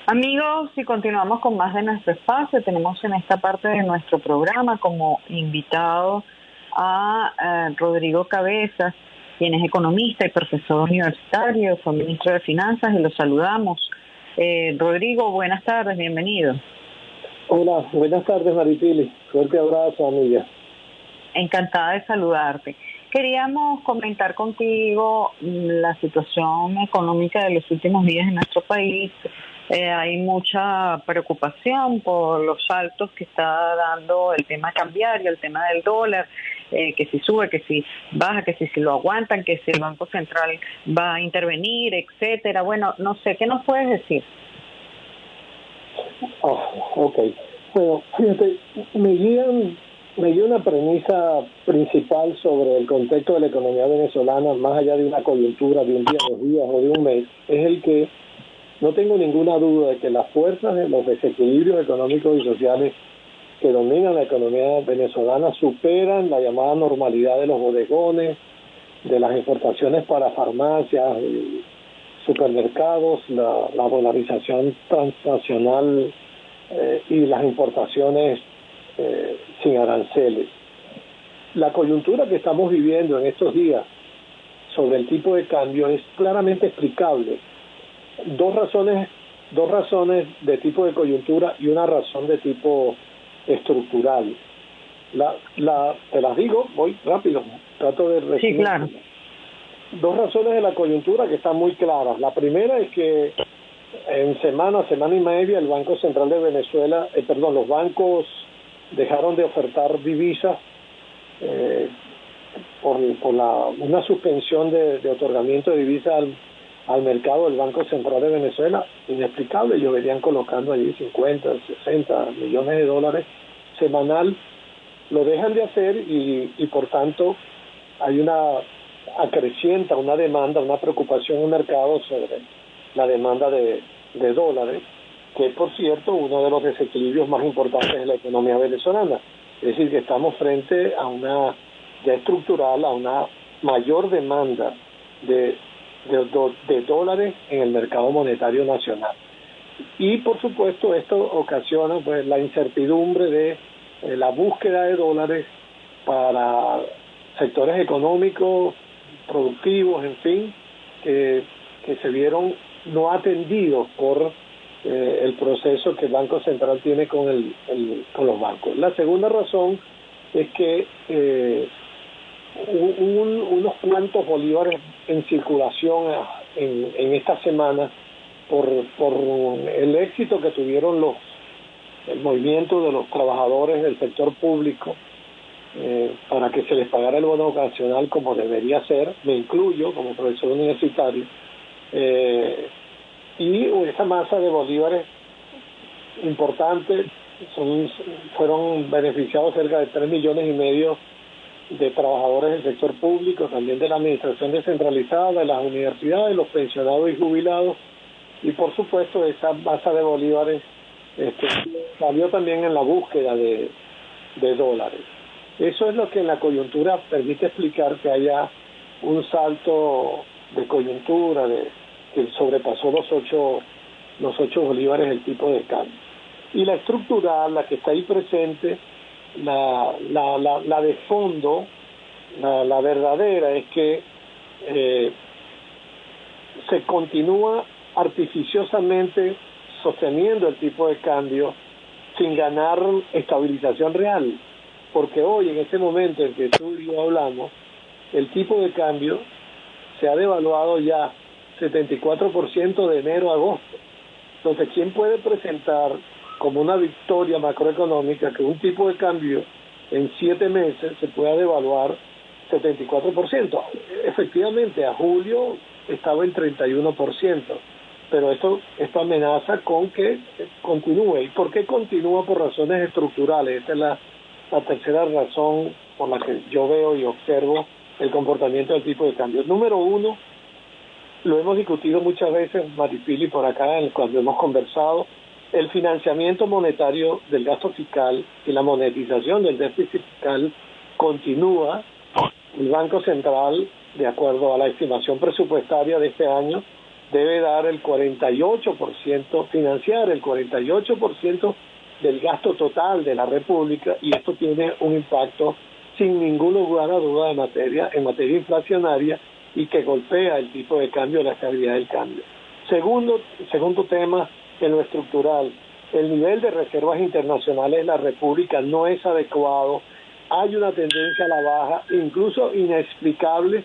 Amigos, y continuamos con más de nuestro espacio. Tenemos en esta parte de nuestro programa como invitado a Rodrigo Cabezas, quien es economista y profesor universitario, fue ministro de Finanzas y lo saludamos. Rodrigo, buenas tardes, bienvenido. Hola, buenas tardes Maripili, fuerte abrazo amiga. Encantada de saludarte. Queríamos comentar contigo la situación económica de los últimos días en nuestro país. Hay mucha preocupación por los saltos que está dando el tema cambiario, el tema del dólar, que si sube, que si baja, que si lo aguantan, que si el Banco Central va a intervenir, etcétera. Bueno, no sé, ¿qué nos puedes decir? Ok. Bueno, fíjate, me guía una premisa principal sobre el contexto de la economía venezolana, más allá de una coyuntura de un día, 2 días o de un mes, es el que no tengo ninguna duda de que las fuerzas de los desequilibrios económicos y sociales que dominan la economía venezolana superan la llamada normalidad de los bodegones, de las exportaciones para farmacias, supermercados, la dolarización transnacional y las importaciones sin aranceles. La coyuntura que estamos viviendo en estos días sobre el tipo de cambio es claramente explicable. Dos razones de tipo de coyuntura y una razón de tipo estructural. Te las digo, voy rápido, trato de resumir. Sí, claro. Dos razones de la coyuntura que están muy claras. La primera es que en semana y media el Banco Central de Venezuela, los bancos dejaron de ofertar divisas por una suspensión de otorgamiento de divisas al mercado del Banco Central de Venezuela, inexplicable. Ellos venían colocando allí 50, 60 millones de dólares semanal, lo dejan de hacer y por tanto hay una demanda, una preocupación en el mercado sobre la demanda de dólares, que es por cierto uno de los desequilibrios más importantes de la economía venezolana. Es decir, que estamos frente a una mayor demanda de dólares en el mercado monetario nacional. Y por supuesto esto ocasiona pues la incertidumbre de la búsqueda de dólares para sectores económicos, productivos, en fin, que se vieron no atendidos por el proceso que el Banco Central tiene con los bancos. La segunda razón es que unos cuantos bolívares en circulación en esta semana por el éxito que tuvieron el movimiento de los trabajadores del sector público para que se les pagara el bono ocasional como debería ser, me incluyo como profesor universitario, y esa masa de bolívares importante fueron beneficiados cerca de 3,5 millones de trabajadores del sector público, también de la administración descentralizada, de las universidades, los pensionados y jubilados, y por supuesto esa masa de bolívares salió también en la búsqueda de dólares. Eso es lo que en la coyuntura permite explicar que haya un salto de coyuntura que sobrepasó los 8 bolívares el tipo de cambio. Y la estructural, la que está ahí presente, la de fondo, la verdadera, es que se continúa artificiosamente sosteniendo el tipo de cambio sin ganar estabilización real, porque hoy, en este momento en que tú y yo hablamos, el tipo de cambio se ha devaluado ya 74% de enero a agosto. Entonces, ¿quién puede presentar como una victoria macroeconómica que un tipo de cambio en 7 meses se pueda devaluar 74%? Efectivamente, a julio estaba en 31%, pero esto amenaza con que continúe. ¿Y por qué continúa? Por razones estructurales. Esta es la tercera razón por la que yo veo y observo el comportamiento del tipo de cambio. Número uno, lo hemos discutido muchas veces, Maripili, por acá, cuando hemos conversado, el financiamiento monetario del gasto fiscal y la monetización del déficit fiscal continúa. El Banco Central, de acuerdo a la estimación presupuestaria de este año, debe dar el 48%, financiar el 48% del gasto total de la República, y esto tiene un impacto sin ningún lugar a duda en materia inflacionaria y que golpea el tipo de cambio, la estabilidad del cambio. Segundo tema, en lo estructural, el nivel de reservas internacionales de la República no es adecuado, hay una tendencia a la baja, incluso inexplicable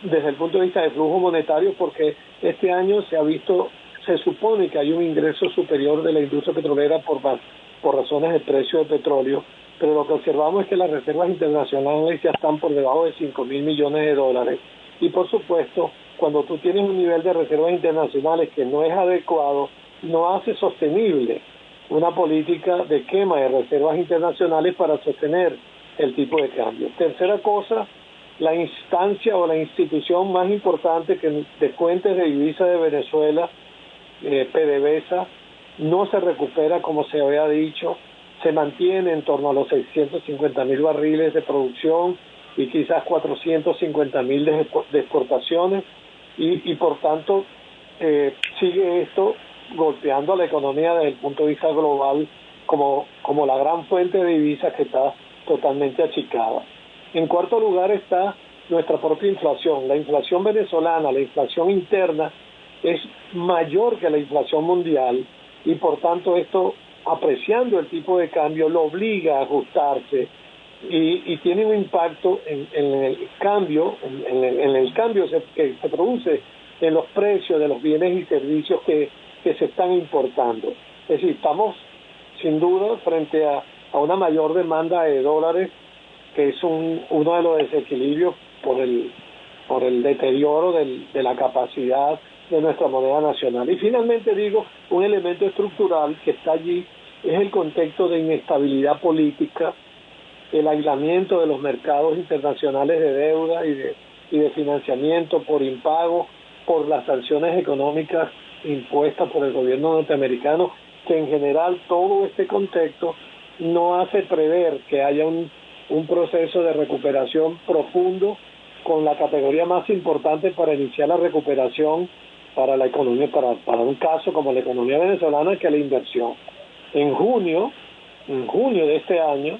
desde el punto de vista de flujo monetario, porque este año se supone que hay un ingreso superior de la industria petrolera por razones de precio de petróleo, pero lo que observamos es que las reservas internacionales ya están por debajo de 5.000 millones de dólares, y por supuesto, cuando tú tienes un nivel de reservas internacionales que no es adecuado, no hace sostenible una política de quema de reservas internacionales para sostener el tipo de cambio. Tercera cosa, la instancia o la institución más importante de fuentes de divisa de Venezuela, PDVSA, no se recupera como se había dicho, se mantiene en torno a los 650.000 barriles de producción y quizás 450.000 de exportaciones, y por tanto sigue esto golpeando a la economía desde el punto de vista global como la gran fuente de divisas que está totalmente achicada. En cuarto lugar está nuestra propia inflación. La inflación venezolana, la inflación interna, es mayor que la inflación mundial, y por tanto esto, apreciando el tipo de cambio, lo obliga a ajustarse y tiene un impacto en el cambio, en el cambio que se produce en los precios de los bienes y servicios que se están importando. Es decir, estamos sin duda frente a una mayor demanda de dólares, que es uno de los desequilibrios por el deterioro de la capacidad de nuestra moneda nacional. Y finalmente digo, un elemento estructural que está allí es el contexto de inestabilidad política, el aislamiento de los mercados internacionales de deuda y de financiamiento por impago, por las sanciones económicas impuestas por el gobierno norteamericano, que en general todo este contexto no hace prever que haya un proceso de recuperación profundo, con la categoría más importante para iniciar la recuperación para la economía, para un caso como la economía venezolana, que es la inversión. En junio de este año,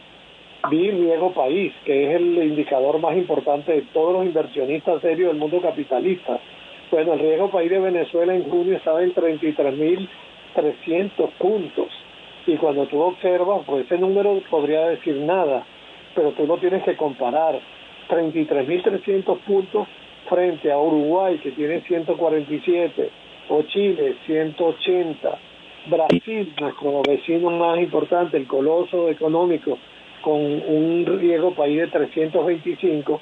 vi Riesgo País, que es el indicador más importante de todos los inversionistas serios del mundo capitalista. Bueno, el Riesgo País de Venezuela en junio estaba en 33.300 puntos, y cuando tú observas, pues ese número podría decir nada, pero tú lo tienes que comparar. 33.300 puntos frente a Uruguay, que tiene 147, o Chile 180, Brasil, nuestro vecino más importante, el coloso económico, con un Riesgo País de 325,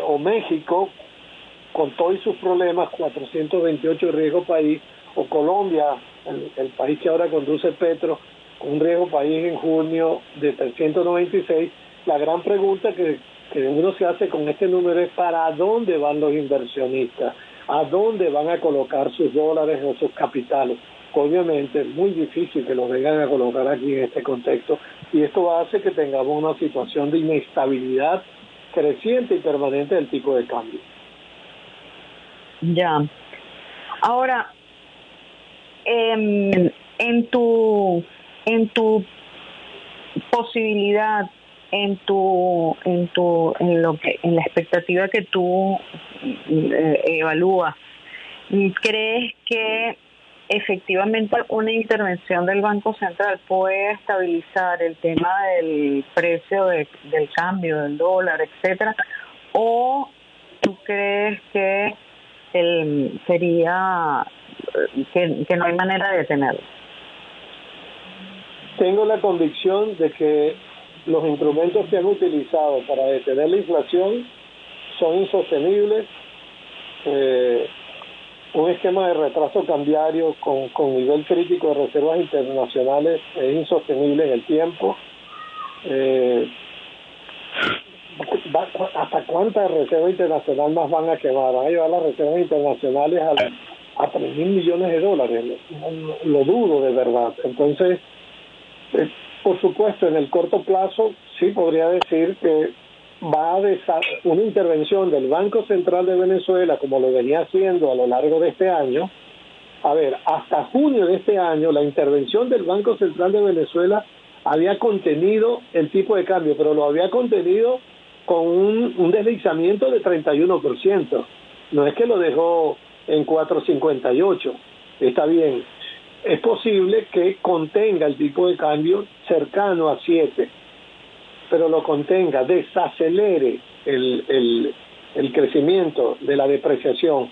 o México, con todos sus problemas, 428 Riesgo País, o Colombia, el país que ahora conduce Petro, con un Riesgo País en junio de 396. La gran pregunta que uno se hace con este número es: ¿para dónde van los inversionistas? ¿A dónde van a colocar sus dólares o sus capitales? Obviamente es muy difícil que los vengan a colocar aquí en este contexto, y esto hace que tengamos una situación de inestabilidad creciente y permanente del tipo de cambio. Ya. Ahora, en tu posibilidad, en la expectativa que tú evalúas, ¿crees que efectivamente una intervención del Banco Central puede estabilizar el tema del precio del cambio del dólar, etcétera? ¿O tú crees que sería que no hay manera de detenerlo? Tengo la convicción de que los instrumentos que han utilizado para detener la inflación son insostenibles. Un esquema de retraso cambiario con nivel crítico de reservas internacionales es insostenible en el tiempo. ¿Hasta cuántas reservas internacionales más van a quemar? Van a llevar las reservas internacionales a 3.000 millones de dólares. Lo dudo de verdad. Entonces, por supuesto, en el corto plazo sí podría decir que va a una intervención del Banco Central de Venezuela, como lo venía haciendo a lo largo de este año. A ver, hasta junio de este año, la intervención del Banco Central de Venezuela había contenido el tipo de cambio, pero lo había contenido con un deslizamiento de 31%. No es que lo dejó en 4.58. Está bien. Es posible que contenga el tipo de cambio cercano a 7, pero lo contenga, desacelere el crecimiento de la depreciación,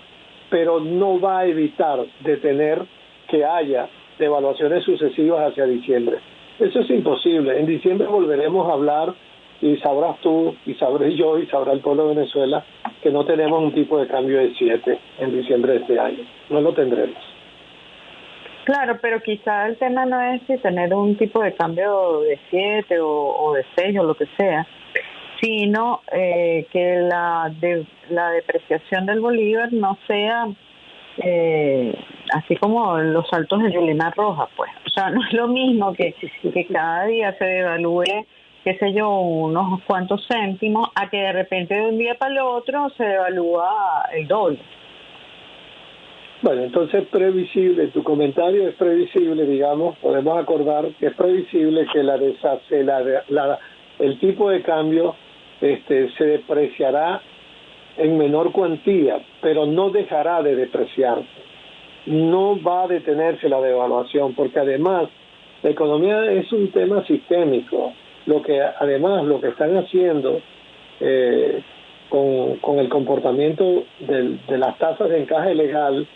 pero no va a evitar detener que haya devaluaciones sucesivas hacia diciembre. Eso es imposible. En diciembre volveremos a hablar y sabrás tú, y sabré yo, y sabrá el pueblo de Venezuela que no tenemos un tipo de cambio de 7 en diciembre de este año. No lo tendremos. Claro, pero quizá el tema no es si tener un tipo de cambio de 7 o de 6 o lo que sea, sino que la depreciación del bolívar no sea así como los saltos de Yulina Roja, pues. O sea, no es lo mismo que cada día se devalúe, qué sé yo, unos cuantos céntimos, a que de repente de un día para el otro se devalúa el doble. Bueno, entonces previsible, tu comentario es previsible, digamos, podemos acordar que es previsible que el tipo de cambio se depreciará en menor cuantía, pero no dejará de depreciarse. No va a detenerse la devaluación, porque además la economía es un tema sistémico. Lo que están haciendo con el comportamiento de las tasas de encaje legal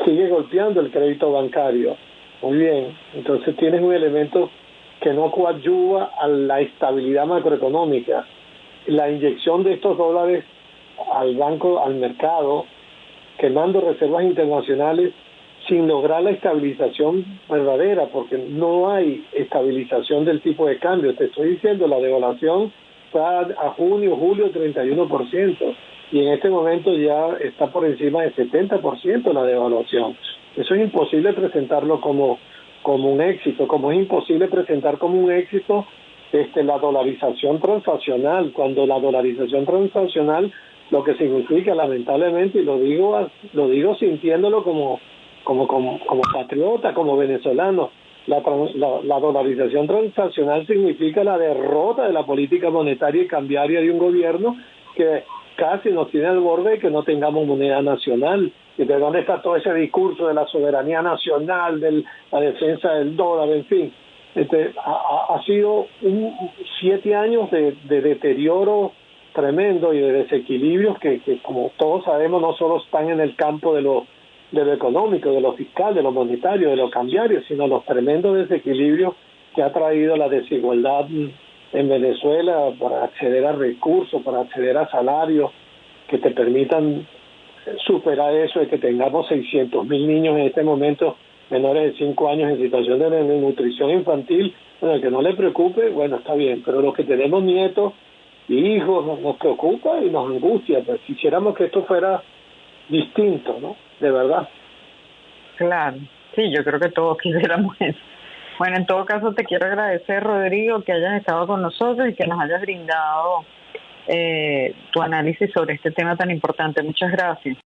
sigue golpeando el crédito bancario. Muy bien, entonces tienes un elemento que no coadyuva a la estabilidad macroeconómica. La inyección de estos dólares al mercado, quemando reservas internacionales sin lograr la estabilización verdadera, porque no hay estabilización del tipo de cambio. Te estoy diciendo, la devaluación está a julio 31%, y en este momento ya está por encima del 70% la devaluación. Eso es imposible presentarlo como un éxito, como es imposible presentar como un éxito la dolarización transaccional, cuando la dolarización transaccional lo que significa, lamentablemente, y lo digo sintiéndolo como patriota, como venezolano, la dolarización transaccional significa la derrota de la política monetaria y cambiaria de un gobierno que casi nos tiene al borde de que no tengamos moneda nacional. ¿Y de dónde está todo ese discurso de la soberanía nacional, de la defensa del dólar, en fin? Ha sido 7 años de deterioro tremendo y de desequilibrios que, como todos sabemos, no solo están en el campo de lo económico, de lo fiscal, de lo monetario, de lo cambiario, sino los tremendos desequilibrios que ha traído la desigualdad en Venezuela para acceder a recursos, para acceder a salarios que te permitan superar eso de que tengamos 600,000 niños en este momento menores de 5 años en situación de nutrición infantil. Bueno, que no le preocupe, bueno, está bien, pero los que tenemos nietos y hijos nos preocupa y nos angustia. Pues quisiéramos que esto fuera distinto, ¿no? De verdad. Claro, sí, yo creo que todos quisiéramos eso. Bueno, en todo caso te quiero agradecer, Rodrigo, que hayas estado con nosotros y que nos hayas brindado tu análisis sobre este tema tan importante. Muchas gracias.